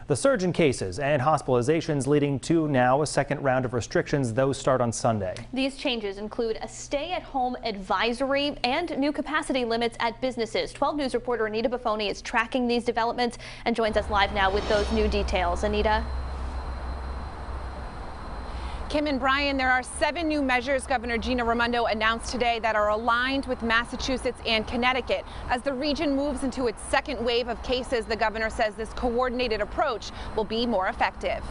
The surge in cases and hospitalizations leading to now a second round of restrictions. Those start on Sunday. These changes include a stay-at-home advisory and new capacity limits at businesses. 12 News reporter Anita Buffoni is tracking these developments and joins us live now with those new details. Anita? Kim and Brian, there are 7 new measures Governor Gina Raimondo announced today that are aligned with Massachusetts and Connecticut. As the region moves into its second wave of cases, the governor says this coordinated approach will be more effective.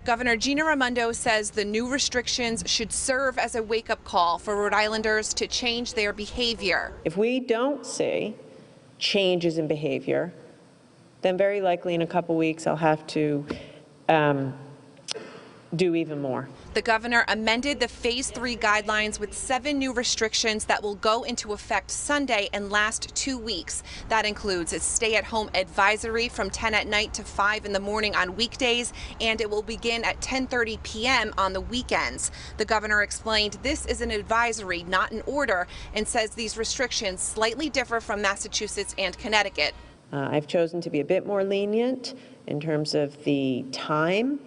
Governor Gina Raimondo says the new restrictions should serve as a wake-up call for Rhode Islanders to change their behavior. If we don't see changes in behavior, then very likely in a couple weeks I'll have to do even more. The governor amended the Phase 3 guidelines with 7 new restrictions that will go into effect Sunday and last 2 weeks. That includes a stay-at-home advisory from 10 at night to 5 in the morning on weekdays, and it will begin at 10:30 p.m. on the weekends. The governor explained this is an advisory, not an order, and says these restrictions slightly differ from Massachusetts and Connecticut. I've chosen to be a bit more lenient in terms of the time.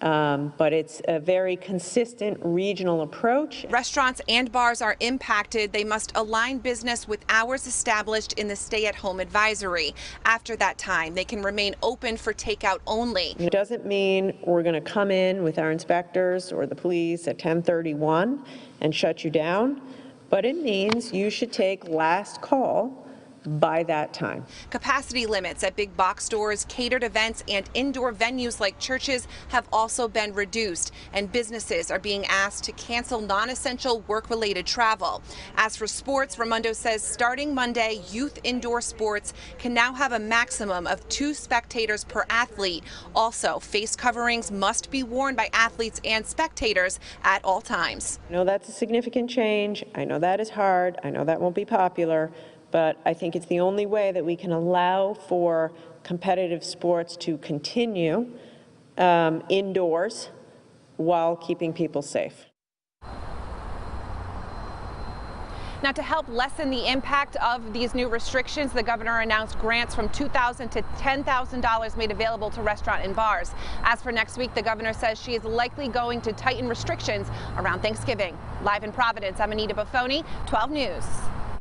But it's a very consistent regional approach. Restaurants and bars are impacted. They must align business with hours established in the stay-at-home advisory. After that time, they can remain open for takeout only. It doesn't mean we're going to come in with our inspectors or the police at 10:31 and shut you down, but it means you should take last call by that time. Capacity limits at big box stores, catered events, and indoor venues like churches have also been reduced, and businesses are being asked to cancel non-essential work-related travel. As for sports, Raimondo says starting Monday, youth indoor sports can now have a maximum of 2 spectators per athlete. Also, face coverings must be worn by athletes and spectators at all times. I know that's a significant change. I know that is hard. I know that won't be popular. But I think it's the only way that we can allow for competitive sports to continue indoors while keeping people safe. Now, to help lessen the impact of these new restrictions, the governor announced grants from $2,000 to $10,000 made available to restaurant and bars. As for next week, the governor says she is likely going to tighten restrictions around Thanksgiving. Live in Providence, I'm Anita Buffoni, 12 News.